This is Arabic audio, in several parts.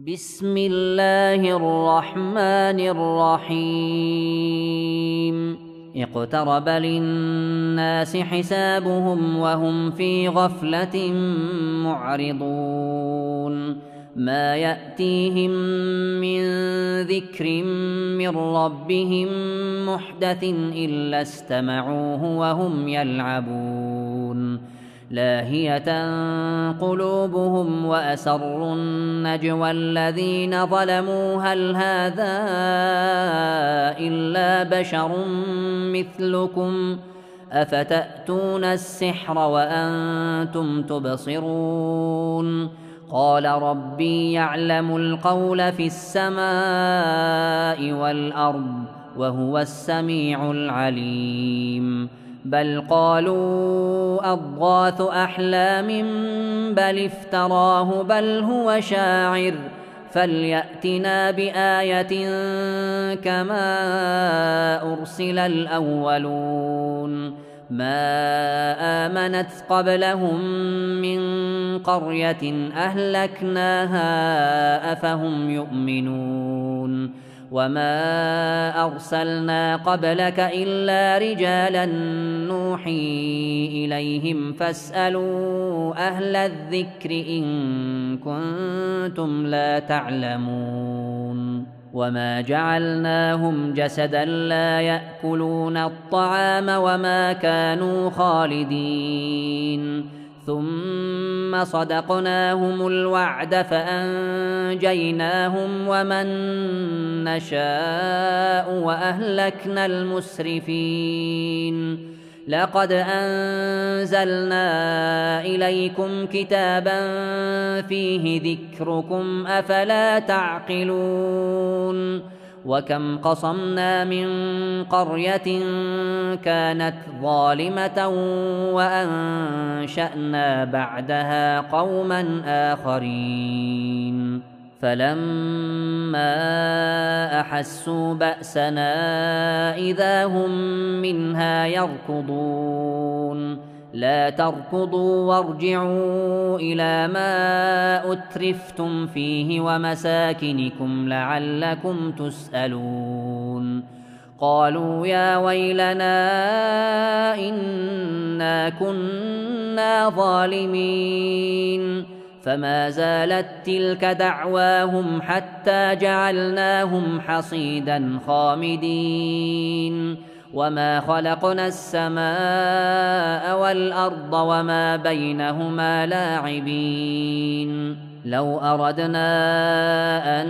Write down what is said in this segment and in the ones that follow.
بسم الله الرحمن الرحيم اقترب للناس حسابهم وهم في غفلة معرضون ما يأتيهم من ذكر من ربهم محدث إلا استمعوه وهم يلعبون لاهية قلوبهم وأسروا النجوى الذين ظلموا هل هذا إلا بشر مثلكم أفتأتون السحر وأنتم تبصرون قال ربي يعلم القول في السماء والأرض وهو السميع العليم بل قالوا أضغاث أحلام بل افتراه بل هو شاعر فليأتنا بآية كما أرسل الأولون ما آمنت قبلهم من قرية أهلكناها أفهم يؤمنون وما أرسلنا قبلك إلا رجالا نوحي إليهم فاسألوا أهل الذكر إن كنتم لا تعلمون وما جعلناهم جسدا لا يأكلون الطعام وما كانوا خالدين ثم صدقناهم الوعد فأنجيناهم ومن نشاء وأهلكنا المسرفين لقد أنزلنا إليكم كتابا فيه ذكركم أفلا تعقلون وكم قصمنا من قرية كانت ظالمة وأنشأنا بعدها قوما آخرين فلما أحسوا بأسنا إذا هم منها يركضون لا تركضوا وارجعوا إلى ما أترفتم فيه ومساكنكم لعلكم تسألون قالوا يا ويلنا إنا كنا ظالمين فما زالت تلك دعواهم حتى جعلناهم حصيدا خامدين وما خلقنا السماء والأرض وما بينهما لاعبين لو أردنا أن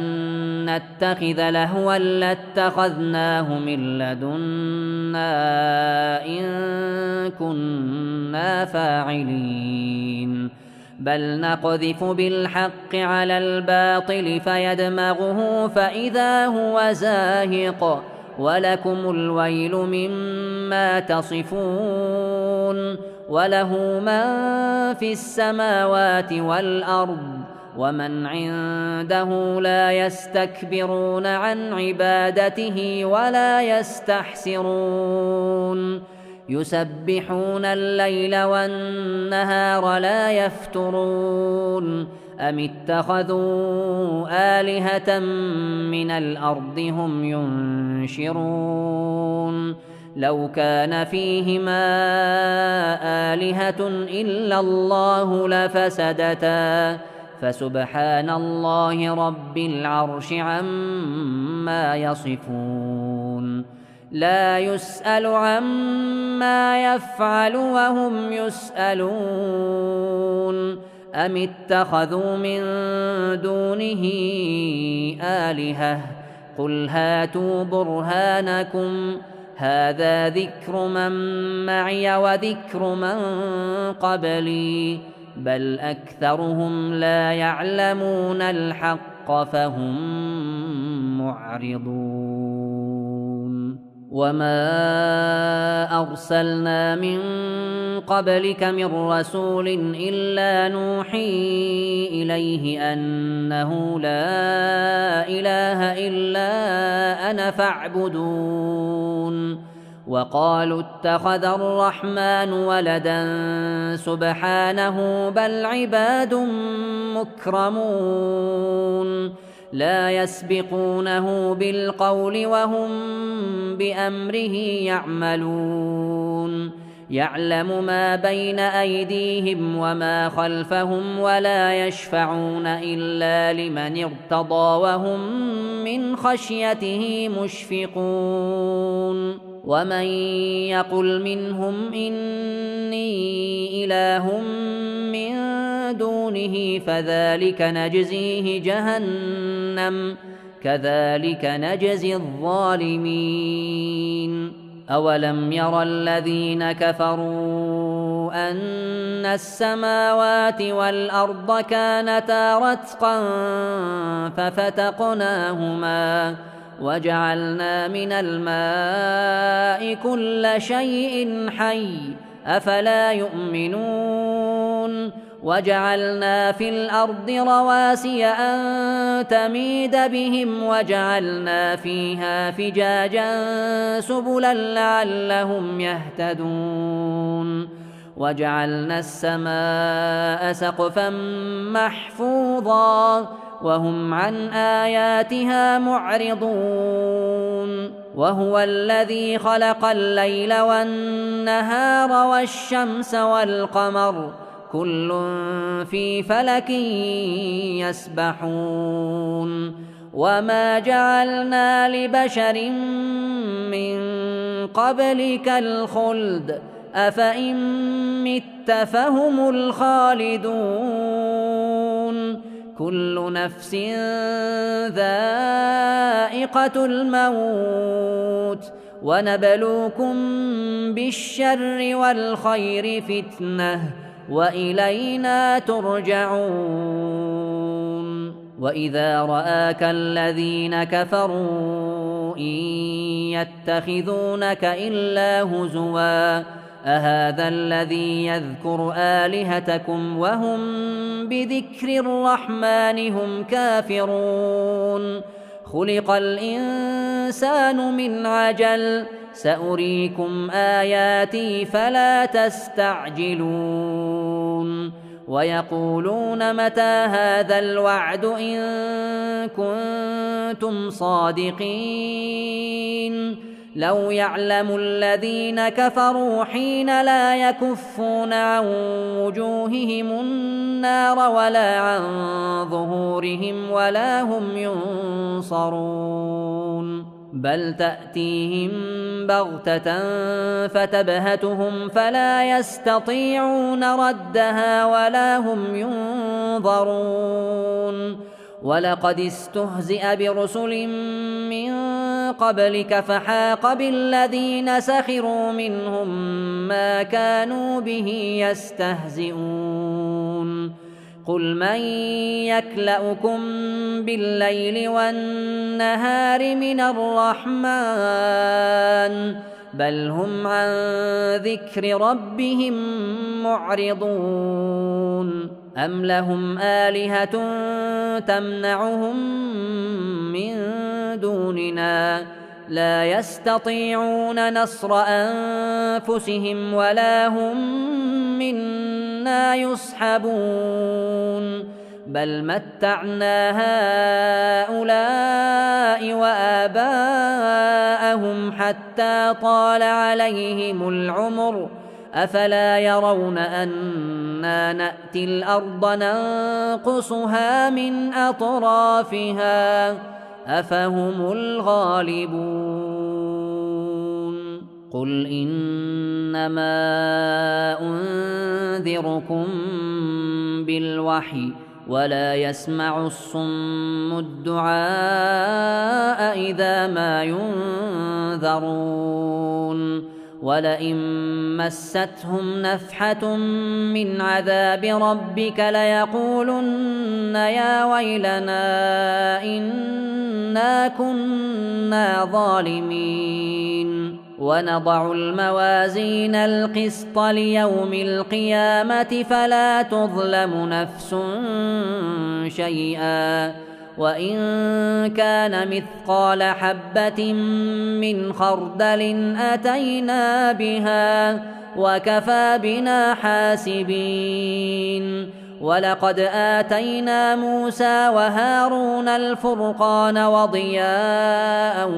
نتخذ لهوا لاتخذناه من لدنا إن كنا فاعلين بل نقذف بالحق على الباطل فيدمغه فإذا هو زاهق ولكم الويل مما تصفون وله من في السماوات والأرض ومن عنده لا يستكبرون عن عبادته ولا يستحسرون يسبحون الليل والنهار لا يفترون أم اتخذوا آلهة من الأرض هم ينشرون لو كان فيهما آلهة إلا الله لفسدتا فسبحان الله رب العرش عما يصفون لا يسأل عما يفعل وهم يسألون أم اتخذوا من دونه آلهة قل هاتوا برهانكم هذا ذكر من معي وذكر من قبلي بل أكثرهم لا يعلمون الحق فهم معرضون وما أرسلنا من قبلك من رسول إلا نوحي إليه أنه لا إله إلا أنا فاعبدون وقالوا اتخذ الرحمن ولدا سبحانه بل عباد مكرمون لا يسبقونه بالقول وهم بأمره يعملون يعلم ما بين أيديهم وما خلفهم ولا يشفعون إلا لمن ارتضى وهم من خشيته مشفقون ومن يقل منهم إني إله من دونه فذلك نجزيه جهنم كذلك نجزي الظالمين أولم ير الذين كفروا أن السماوات والأرض كانتا رتقا ففتقناهما وجعلنا من الماء كل شيء حي أفلا يؤمنون وجعلنا في الأرض رواسي أن تميد بهم وجعلنا فيها فجاجا سبلا لعلهم يهتدون وجعلنا السماء سقفا محفوظا وهم عن آياتها معرضون وهو الذي خلق الليل والنهار والشمس والقمر كل في فلك يسبحون وما جعلنا لبشر من قبلك الخلد أفإن مت فهم الخالدون كل نفس ذائقة الموت ونبلوكم بالشر والخير فتنة وإلينا ترجعون وإذا رآك الذين كفروا إن يتخذونك إلا هزوا أهذا الذي يذكر آلهتكم وهم بذكر الرحمن هم كافرون خلق الإنسان من عجل سأريكم آياتي فلا تستعجلون ويقولون متى هذا الوعد إن كنتم صادقين لو يعلم الذين كفروا حين لا يكفون عن وجوههم النار ولا عن ظهورهم ولا هم ينصرون بل تأتيهم بغتة فتبهتهم فلا يستطيعون ردها ولا هم ينظرون ولقد استهزئ برسل من قبلك فحاق بالذين سخروا منهم ما كانوا به يستهزئون قل من يكلؤكم بالليل والنهار من الرحمن بل هم عن ذكر ربهم معرضون أم لهم آلهة تمنعهم من دوننا لا يستطيعون نصر أنفسهم ولا هم منا يصحبون بل متعنا هؤلاء وآباءهم حتى طال عليهم العمر أفلا يرون أنا نأتي الأرض ننقصها من أطرافها أفهم الغالبون قل إنما أنذركم بالوحي ولا يسمع الصم الدعاء إذا ما ينذرون ولئن مستهم نفحة من عذاب ربك ليقولن يا ويلنا إنا كنا ظالمين ونضع الموازين القسط ليوم القيامة فلا تظلم نفس شيئا وإن كان مثقال حبة من خردل أتينا بها وكفى بنا حاسبين ولقد آتينا موسى وهارون الفرقان وضياء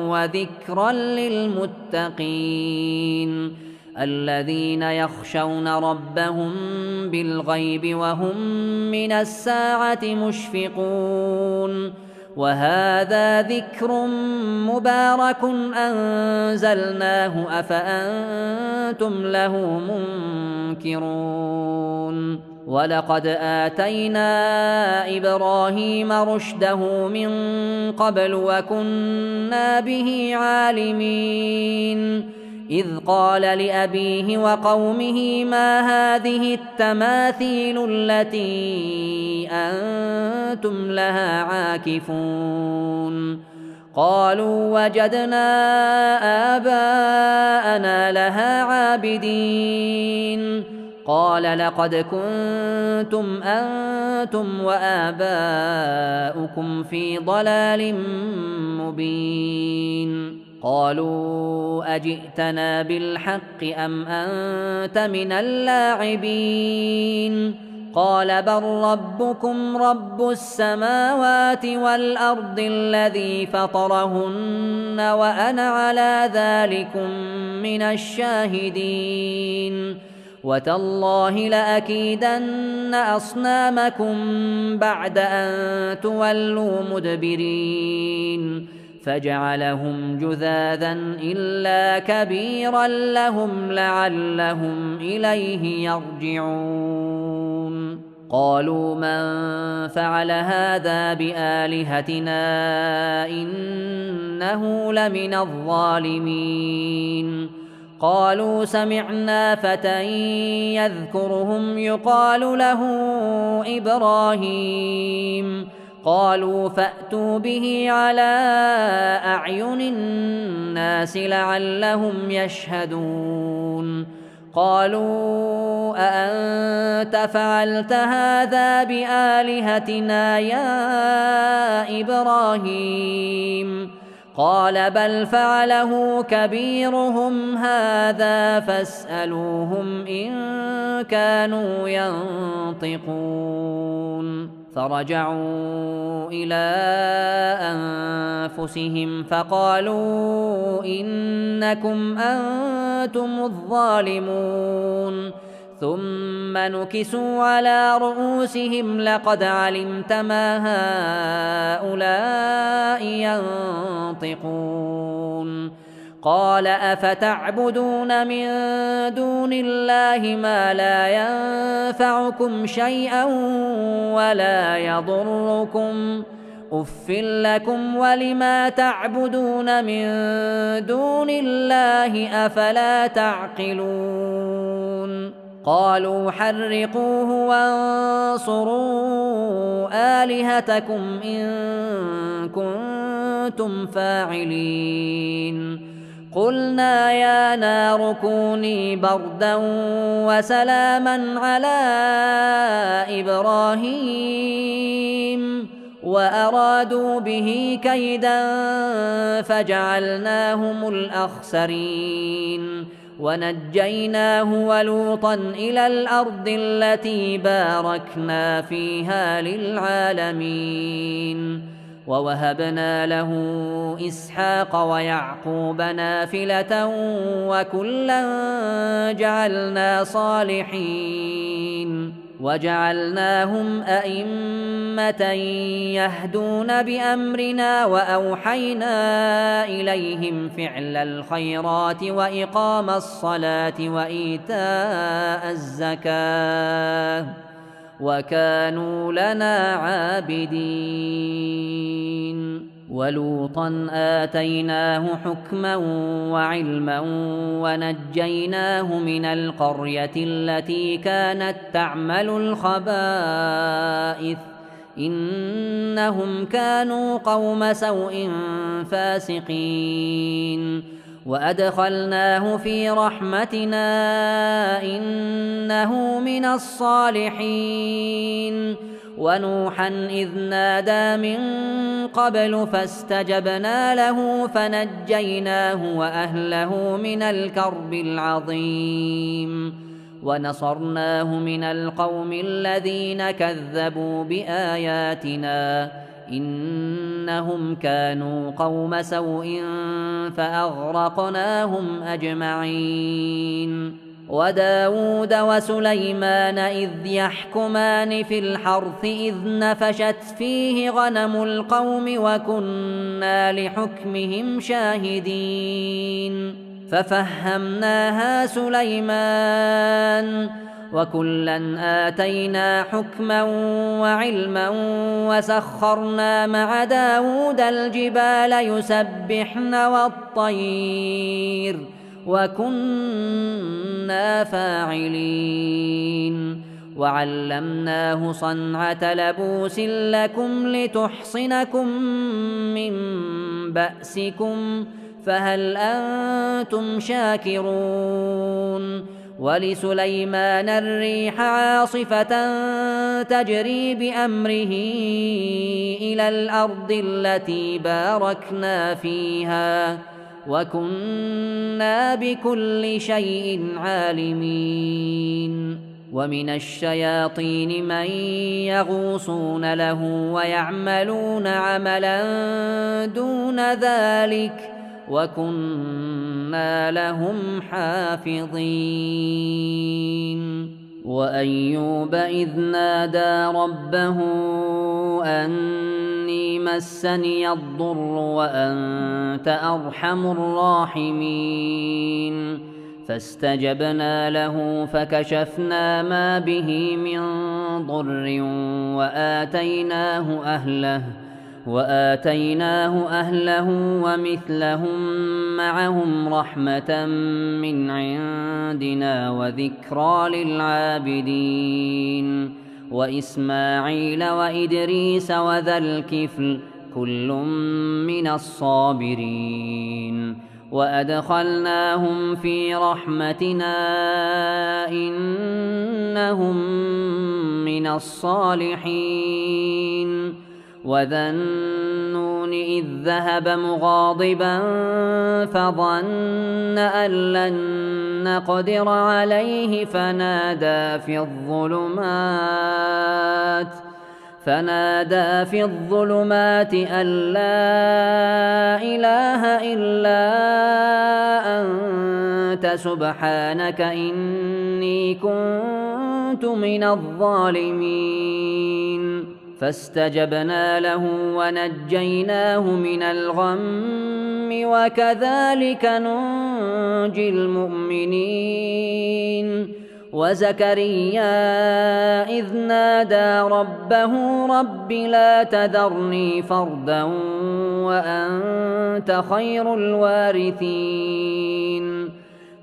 وذكرا للمتقين الذين يخشون ربهم بالغيب وهم من الساعة مشفقون وهذا ذكر مبارك أنزلناه أفأنتم له منكرون ولقد آتينا إبراهيم رشده من قبل وكنا به عالمين إذ قال لأبيه وقومه ما هذه التماثيل التي أنتم لها عاكفون قالوا وجدنا آباءنا لها عابدين قال لقد كنتم أنتم وآباؤكم في ضلال مبين قالوا أجئتنا بالحق أم أنت من اللاعبين قال بل ربكم رب السماوات والأرض الذي فطرهن وأنا على ذلكم من الشاهدين وتالله لأكيدن أصنامكم بعد أن تولوا مدبرين فجعلهم جذاذا إلا كبيرا لهم لعلهم إليه يرجعون قالوا من فعل هذا بآلهتنا إنه لمن الظالمين قالوا سمعنا فتى يذكرهم يقال له إبراهيم قالوا فأتوا به على أعين الناس لعلهم يشهدون قالوا أأنت فعلت هذا بآلهتنا يا إبراهيم قال بل فعله كبيرهم هذا فاسألوهم إن كانوا ينطقون فرجعوا إلى أنفسهم فقالوا إنكم أنتم الظالمون ثم نكسوا على رؤوسهم لقد علمت ما هؤلاء ينطقون قال أفتعبدون من دون الله ما لا ينفعكم شيئا ولا يضركم أف لكم ولما تعبدون من دون الله أفلا تعقلون قالوا حرقوه وانصروا آلهتكم إن كنتم فاعلين قلنا يا نار كوني بردا وسلاما على إبراهيم وأرادوا به كيدا فجعلناهم الأخسرين ونجيناه ولوطا إلى الأرض التي باركنا فيها للعالمين ووهبنا له إسحاق ويعقوب نافلة وكلا جعلنا صالحين وجعلناهم أئمة يهدون بأمرنا وأوحينا إليهم فعل الخيرات وإقام الصلاة وإيتاء الزكاة وكانوا لنا عابدين ولوطا آتيناه حكما وعلما ونجيناه من القرية التي كانت تعمل الخبائث إنهم كانوا قوم سوء فاسقين وأدخلناه في رحمتنا إنه من الصالحين ونوحا إذ نادى من قبل فاستجبنا له فنجيناه وأهله من الكرب العظيم ونصرناه من القوم الذين كذبوا بآياتنا إنهم كانوا قوم سوء فأغرقناهم أجمعين. وداود وسليمان إذ يحكمان في الحرث إذ نفشت فيه غنم القوم وكنا لحكمهم شاهدين ففهمناها سليمان وكلا آتينا حكما وعلما وسخرنا مع داود الجبال يسبحن والطير وكنا فاعلين. وعلمناه صنعة لبوس لكم لتحصنكم من بأسكم فهل أنتم شاكرون. ولسليمان الريح عاصفة تجري بأمره إلى الأرض التي باركنا فيها وكنا بكل شيء عالمين. ومن الشياطين من يغوصون له ويعملون عملا دون ذلك وكنا لهم حافظين. وأيوب إذ نادى ربه أني مسني الضر وأنت أرحم الراحمين فاستجبنا له فكشفنا ما به من ضر وآتيناه أهله ومثلهم معهم رحمة من عندنا وذكرى للعابدين. وإسماعيل وإدريس وذا الكفل كل من الصابرين وأدخلناهم في رحمتنا إنهم من الصالحين. وذا النون إذ ذهب مغاضبا فظن أن لن نقدر عليه فنادى في الظلمات أن لا إله إلا أنت سبحانك إني كنت من الظالمين. فاستجبنا له ونجيناه من الغم وكذلك ننجي المؤمنين. وزكريا إذ نادى ربه رب لا تذرني فردا وأنت خير الوارثين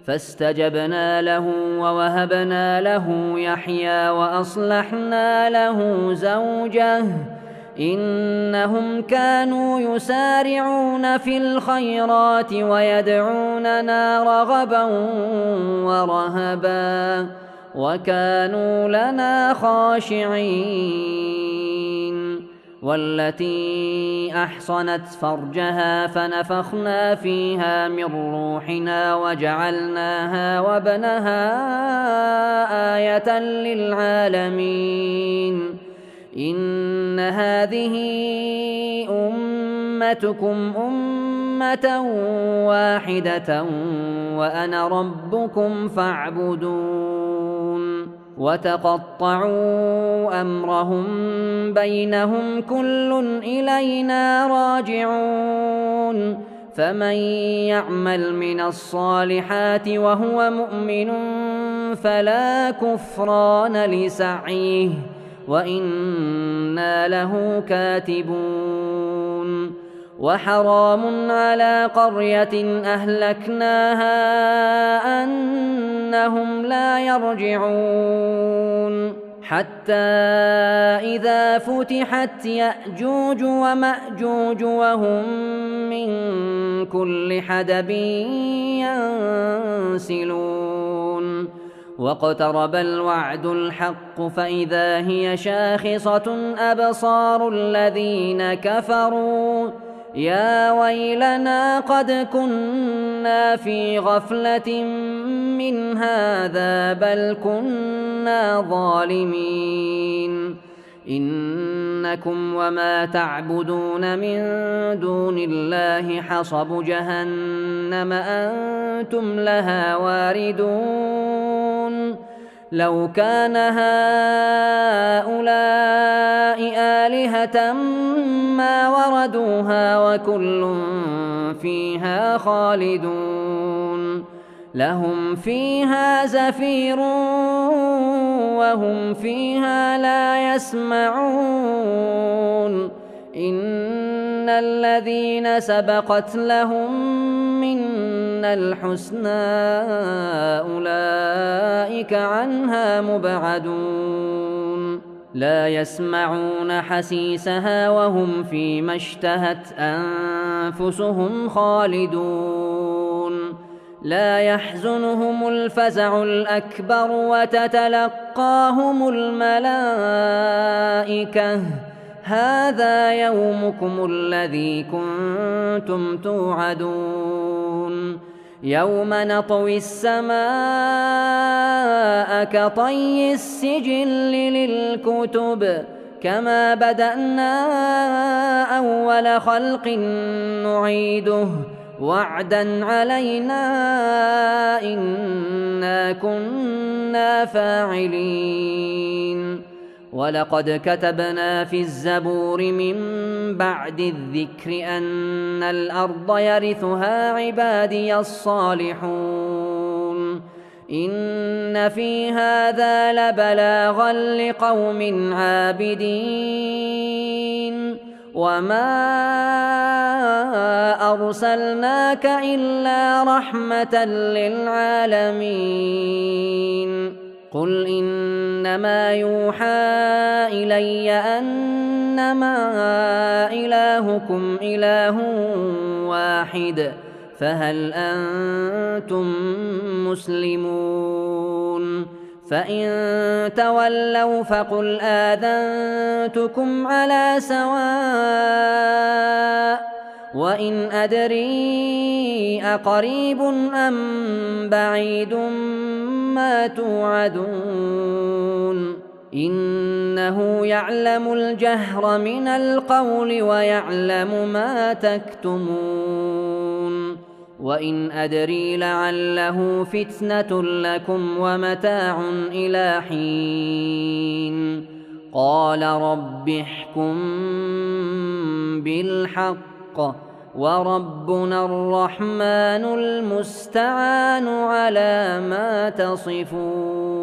فاستجبنا له ووهبنا له يحيى وأصلحنا له زوجه إنهم كانوا يسارعون في الخيرات ويدعوننا رغبا ورهبا وكانوا لنا خاشعين. والتي أحصنت فرجها فنفخنا فيها من روحنا وجعلناها وابنها آية للعالمين. إن هذه أمتكم أمة واحدة وأنا ربكم فاعبدون. وتقطعوا أمرهم بينهم كل إلينا راجعون. فمن يعمل من الصالحات وهو مؤمن فلا كفران لسعيه وإنا له كاتبون. وحرام على قرية أهلكناها أنهم لا يرجعون حتى إذا فتحت يأجوج ومأجوج وهم من كل حدب ينسلون. واقترب الوعد الحق فإذا هي شاخصة أبصار الذين كفروا يا ويلنا قد كنا في غفلة من هذا بل كنا ظالمين إنكم وما تعبدون من دون الله حصب جهنم أنتم لها واردون لو كان هؤلاء آلهة ما وردوها وكل فيها خالدون لهم فيها زفير وهم فيها لا يسمعون إن الذين سبقت لهم منا الحسنى أولئك عنها مبعدون لا يسمعون حسيسها وهم فيما اشتهت أنفسهم خالدون لا يحزنهم الفزع الأكبر وتتلقاهم الملائكة هذا يومكم الذي كنتم توعدون يوم نطوي السماء كطي السجل للكتب كما بدأنا أول خلق نعيده وعدا علينا إنا كنا فاعلين ولقد كتبنا في الزبور من بعد الذكر أن الأرض يرثها عبادي الصالحون إن في هذا لبلاغا لقوم عابدين وما أرسلناك إلا رحمة للعالمين قل إنما يوحى إلي أنما إلهكم إله واحد فهل أنتم مسلمون فإن تولوا فقل آذنتكم على سواء وإن أدري أقريب أم بعيد ما توعدون إنه يعلم الجهر من القول ويعلم ما تكتمون وإن أدري لعله فتنة لكم ومتاع إلى حين قال رب احكم بالحق وربنا الرحمن المستعان على ما تصفون